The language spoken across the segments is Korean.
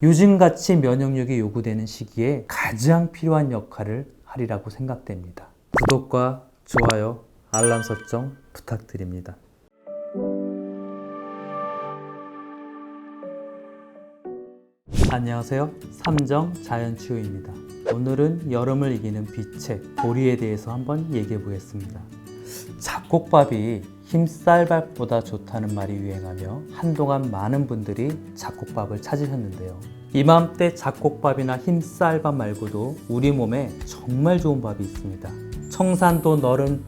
요즘같이 면역력이 요구되는 시기에 가장 필요한 역할을 하리라고 생각됩니다. 구독과 좋아요, 알람 설정 부탁드립니다. 안녕하세요. 삼정 자연치유입니다. 오늘은 여름을 이기는 비책, 보리에 대해서 한번 얘기해 보겠습니다. 잡곡밥이 흰쌀밥보다 좋다는 말이 유행하며 한동안 많은 분들이 잡곡밥을 찾으셨는데요. 이맘때 잡곡밥이나 흰쌀밥 말고도 우리 몸에 정말 좋은 밥이 있습니다. 청산도 너른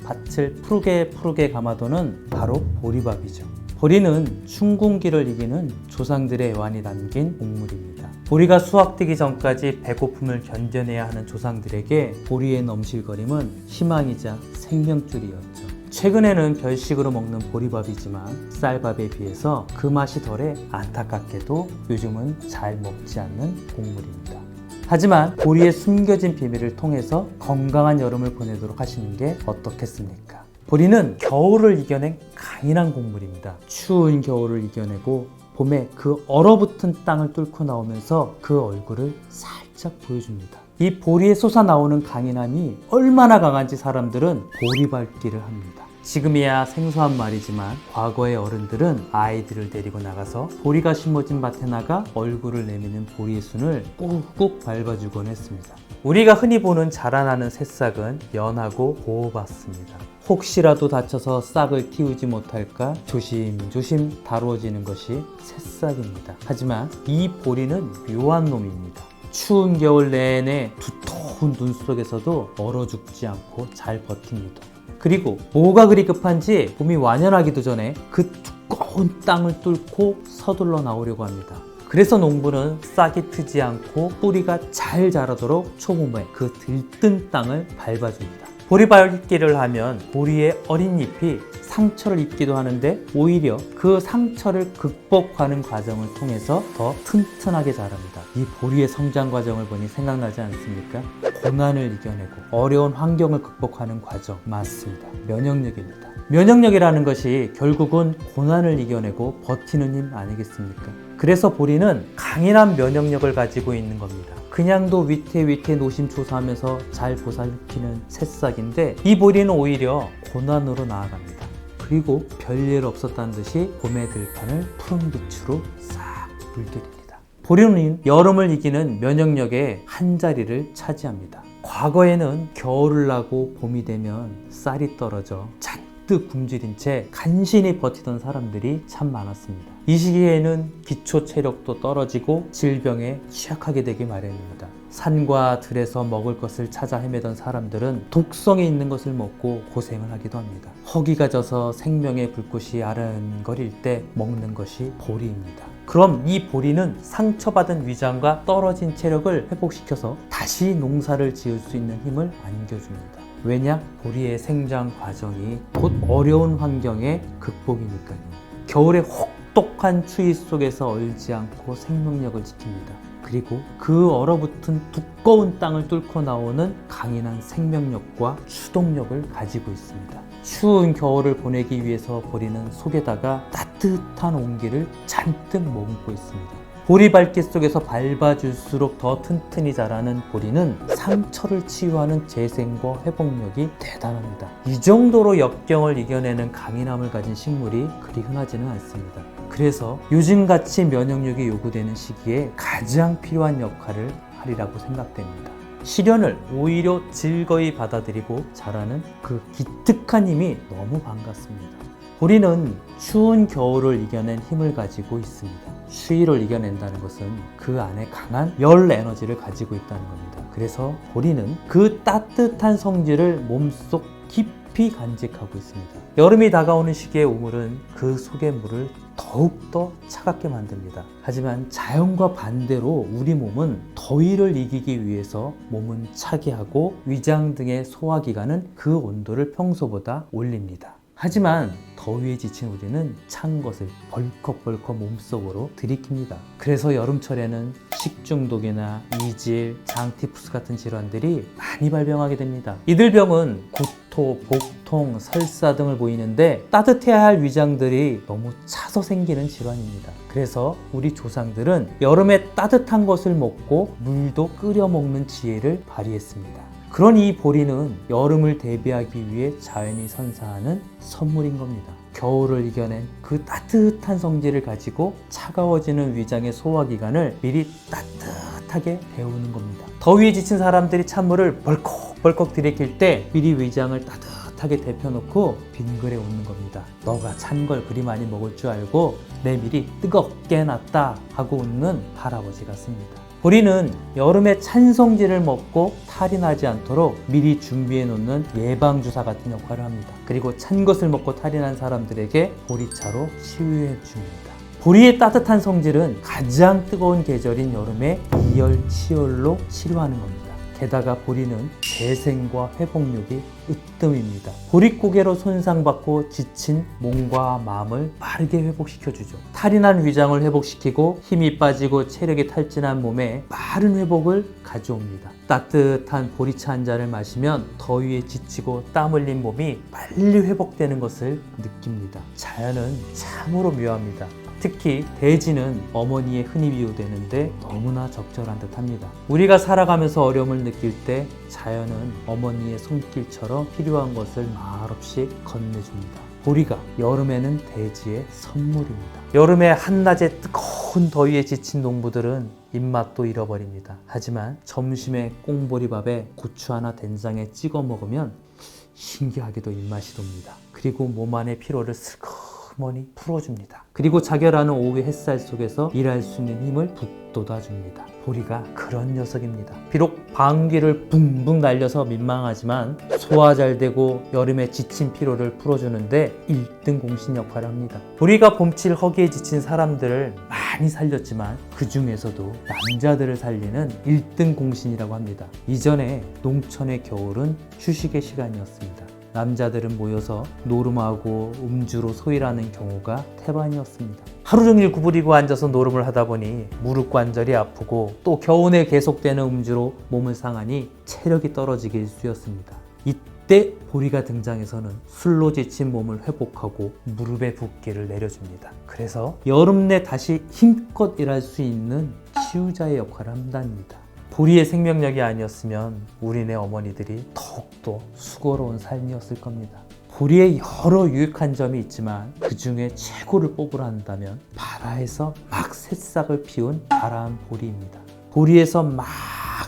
밭을 푸르게 감아도는 바로 보리밥이죠. 보리는 춘궁기를 이기는 조상들의 애환이 담긴 곡물입니다. 보리가 수확되기 전까지 배고픔을 견뎌내야 하는 조상들에게 보리의 넘실거림은 희망이자 생명줄이었죠. 최근에는 별식으로 먹는 보리밥이지만 쌀밥에 비해서 그 맛이 덜해 안타깝게도 요즘은 잘 먹지 않는 곡물입니다. 하지만 보리의 숨겨진 비밀을 통해서 건강한 여름을 보내도록 하시는 게 어떻겠습니까? 보리는 겨울을 이겨낸 강인한 곡물입니다. 추운 겨울을 이겨내고 봄에 그 얼어붙은 땅을 뚫고 나오면서 그 얼굴을 살짝 보여줍니다. 이 보리에 솟아나오는 강인함이 얼마나 강한지 사람들은 보리밟기를 합니다. 지금이야 생소한 말이지만 과거의 어른들은 아이들을 데리고 나가서 보리가 심어진 밭에 나가 얼굴을 내미는 보리의 순을 꾹꾹 밟아주곤 했습니다. 우리가 흔히 보는 자라나는 새싹은 연하고 보호받습니다. 혹시라도 다쳐서 싹을 틔우지 못할까 조심조심 다루어지는 것이 새싹입니다. 하지만 이 보리는 묘한 놈입니다. 추운 겨울 내내 두터운 눈 속에서도 얼어 죽지 않고 잘 버팁니다. 그리고 뭐가 그리 급한지 봄이 완연하기도 전에 그 두꺼운 땅을 뚫고 서둘러 나오려고 합니다. 그래서 농부는 싹이 트지 않고 뿌리가 잘 자라도록 초봄에 그 들뜬 땅을 밟아줍니다. 보리밟기를 하면 보리의 어린 잎이 상처를 입기도 하는데 오히려 그 상처를 극복하는 과정을 통해서 더 튼튼하게 자랍니다. 이 보리의 성장 과정을 보니 생각나지 않습니까? 고난을 이겨내고 어려운 환경을 극복하는 과정 맞습니다. 면역력입니다. 면역력이라는 것이 결국은 고난을 이겨내고 버티는 힘 아니겠습니까? 그래서 보리는 강인한 면역력을 가지고 있는 겁니다. 그냥도 위태위태 노심초사하면서 잘 보살피는 새싹인데 이 보리는 오히려 고난으로 나아갑니다. 그리고 별일 없었다는 듯이 봄의 들판을 푸른 빛으로 싹 물게 됩니다. 보리는 여름을 이기는 면역력의 한 자리를 차지합니다. 과거에는 겨울을 나고 봄이 되면 쌀이 떨어져 잔뜩 굶주린 채 간신히 버티던 사람들이 참 많았습니다. 이 시기에는 기초 체력도 떨어지고 질병에 취약하게 되기 마련입니다. 산과 들에서 먹을 것을 찾아 헤매던 사람들은 독성이 있는 것을 먹고 고생을 하기도 합니다. 허기가 져서 생명의 불꽃이 아른거릴 때 먹는 것이 보리입니다. 그럼 이 보리는 상처받은 위장과 떨어진 체력을 회복시켜서 다시 농사를 지을 수 있는 힘을 안겨줍니다. 왜냐? 보리의 생장 과정이 곧 어려운 환경의 극복이니까요. 겨울에 혹독한 추위 속에서 얼지 않고 생명력을 지킵니다. 그리고 그 얼어붙은 두꺼운 땅을 뚫고 나오는 강인한 생명력과 추동력을 가지고 있습니다. 추운 겨울을 보내기 위해서 보리는 속에다가 따뜻한 온기를 잔뜩 머금고 있습니다. 보리밟기 속에서 밟아줄수록 더 튼튼히 자라는 보리는 상처를 치유하는 재생과 회복력이 대단합니다. 이 정도로 역경을 이겨내는 강인함을 가진 식물이 그리 흔하지는 않습니다. 그래서 요즘같이 면역력이 요구되는 시기에 가장 필요한 역할을 하리라고 생각됩니다. 시련을 오히려 즐거이 받아들이고 자라는 그 기특한 힘이 너무 반갑습니다. 보리는 추운 겨울을 이겨낸 힘을 가지고 있습니다. 추위를 이겨낸다는 것은 그 안에 강한 열 에너지를 가지고 있다는 겁니다. 그래서 보리는 그 따뜻한 성질을 몸속 깊이 간직하고 있습니다. 여름이 다가오는 시기의 우물은 그 속의 물을 더욱더 차갑게 만듭니다. 하지만 자연과 반대로 우리 몸은 더위를 이기기 위해서 몸은 차게 하고 위장 등의 소화기관은 그 온도를 평소보다 올립니다. 하지만 더위에 지친 우리는 찬 것을 벌컥벌컥 몸속으로 들이킵니다. 그래서 여름철에는 식중독이나 이질, 장티푸스 같은 질환들이 많이 발병하게 됩니다. 이들 병은 곧 구토, 복통, 설사 등을 보이는데 따뜻해야 할 위장들이 너무 차서 생기는 질환입니다. 그래서 우리 조상들은 여름에 따뜻한 것을 먹고 물도 끓여 먹는 지혜를 발휘했습니다. 그러니 이 보리는 여름을 대비하기 위해 자연이 선사하는 선물인 겁니다. 겨울을 이겨낸 그 따뜻한 성질을 가지고 차가워지는 위장의 소화기관을 미리 따뜻하게 데우는 겁니다. 더위에 지친 사람들이 찬물을 벌컥벌컥 들이킬 때 미리 위장을 따뜻하게 데펴놓고 빙그레 웃는 겁니다. 너가 찬 걸 그리 많이 먹을 줄 알고 내 미리 뜨겁게 해놨다 하고 웃는 할아버지 같습니다. 보리는 여름에 찬 성질을 먹고 탈이 나지 않도록 미리 준비해 놓는 예방주사 같은 역할을 합니다. 그리고 찬 것을 먹고 탈이 난 사람들에게 보리차로 치유해 줍니다. 보리의 따뜻한 성질은 가장 뜨거운 계절인 여름에 이열치열로 치료하는 겁니다. 게다가 보리는 재생과 회복력이 으뜸입니다. 보릿고개로 손상받고 지친 몸과 마음을 빠르게 회복시켜주죠. 탈이 난 위장을 회복시키고 힘이 빠지고 체력이 탈진한 몸에 빠른 회복을 가져옵니다. 따뜻한 보리차 한 잔을 마시면 더위에 지치고 땀 흘린 몸이 빨리 회복되는 것을 느낍니다. 자연은 참으로 묘합니다. 특히 대지는 어머니에 흔히 비유되는데 너무나 적절한 듯합니다. 우리가 살아가면서 어려움을 느낄 때 자연은 어머니의 손길처럼 필요한 것을 말없이 건네줍니다. 보리가 여름에는 대지의 선물입니다. 여름에 한낮에 뜨거운 더위에 지친 농부들은 입맛도 잃어버립니다. 하지만 점심에 꽁보리밥에 고추 하나 된장에 찍어 먹으면 신기하게도 입맛이 돕니다. 그리고 몸 안의 피로를 슬그머니 풀어줍니다. 그리고 자결하는 오후 햇살 속에서 일할 수 있는 힘을 북돋아줍니다. 보리가 그런 녀석입니다. 비록 방귀를 붕붕 날려서 민망하지만 소화 잘 되고 여름에 지친 피로를 풀어주는데 1등 공신 역할을 합니다. 보리가 봄칠 허기에 지친 사람들을 많이 살렸지만 그 중에서도 남자들을 살리는 1등 공신이라고 합니다. 이전에 농촌의 겨울은 휴식의 시간이었습니다. 남자들은 모여서 노름하고 음주로 소일하는 경우가 태반이었습니다. 하루 종일 구부리고 앉아서 노름을 하다 보니 무릎 관절이 아프고 또 겨우내 계속되는 음주로 몸을 상하니 체력이 떨어지기 일쑤였습니다. 이때 보리가 등장해서는 술로 지친 몸을 회복하고 무릎의 붓기를 내려줍니다. 그래서 여름 내 다시 힘껏 일할 수 있는 치유자의 역할을 한답니다. 보리의 생명력이 아니었으면 우리네 어머니들이 더욱더 수고로운 삶이었을 겁니다. 보리의 여러 유익한 점이 있지만 그 중에 최고를 뽑으라 한다면 바라에서 막 새싹을 피운 바람 보리입니다. 보리에서 막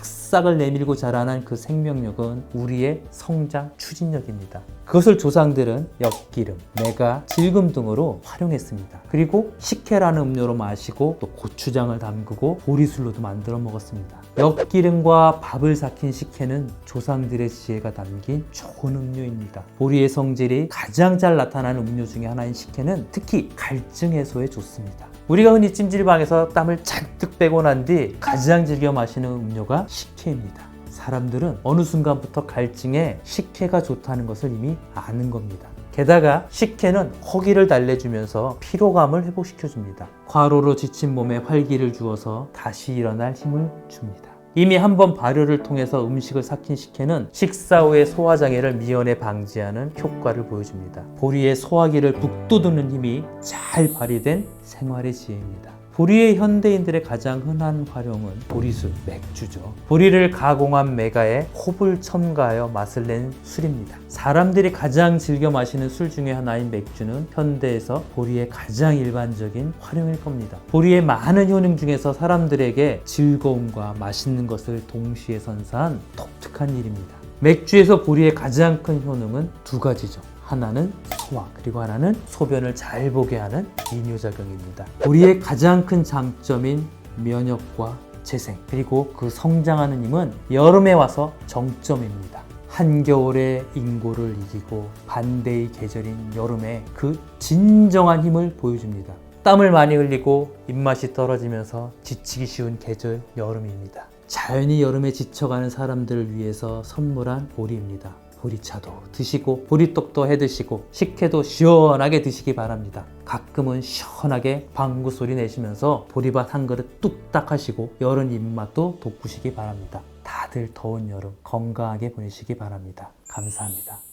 싹을 내밀고 자라난 그 생명력은 우리의 성장 추진력입니다. 그것을 조상들은 엿기름, 매가, 질금 등으로 활용했습니다. 그리고 식혜라는 음료로 마시고 또 고추장을 담그고 보리술로도 만들어 먹었습니다. 엿기름과 밥을 삭힌 식혜는 조상들의 지혜가 담긴 좋은 음료입니다. 보리의 성질이 가장 잘 나타나는 음료 중에 하나인 식혜는 특히 갈증 해소에 좋습니다. 우리가 흔히 찜질방에서 땀을 잔뜩 빼고 난 뒤 가장 즐겨 마시는 음료가 식혜입니다. 사람들은 어느 순간부터 갈증에 식혜가 좋다는 것을 이미 아는 겁니다. 게다가 식혜는 허기를 달래주면서 피로감을 회복시켜줍니다. 과로로 지친 몸에 활기를 주어서 다시 일어날 힘을 줍니다. 이미 한번 발효를 통해서 음식을 삭힌 식혜는 식사 후의 소화장애를 미연에 방지하는 효과를 보여줍니다. 보리의 소화기를 북돋우는 힘이 잘 발휘된 생활의 지혜입니다. 보리의 현대인들의 가장 흔한 활용은 보리술, 맥주죠. 보리를 가공한 메가에 홉을 첨가하여 맛을 낸 술입니다. 사람들이 가장 즐겨 마시는 술 중에 하나인 맥주는 현대에서 보리의 가장 일반적인 활용일 겁니다. 보리의 많은 효능 중에서 사람들에게 즐거움과 맛있는 것을 동시에 선사한 독특한 일입니다. 맥주에서 보리의 가장 큰 효능은 두 가지죠. 하나는 소화, 그리고 하나는 소변을 잘 보게 하는 이뇨작용입니다. 보리의 가장 큰 장점인 면역과 재생, 그리고 그 성장하는 힘은 여름에 와서 정점입니다. 한겨울의 인고를 이기고 반대의 계절인 여름에 그 진정한 힘을 보여줍니다. 땀을 많이 흘리고 입맛이 떨어지면서 지치기 쉬운 계절 여름입니다. 자연히 여름에 지쳐가는 사람들을 위해서 선물한 보리입니다. 보리차도 드시고 보리떡도 해 드시고 식혜도 시원하게 드시기 바랍니다. 가끔은 시원하게 방구 소리 내시면서 보리밥 한 그릇 뚝딱 하시고 여름 입맛도 돋구시기 바랍니다. 다들 더운 여름 건강하게 보내시기 바랍니다. 감사합니다.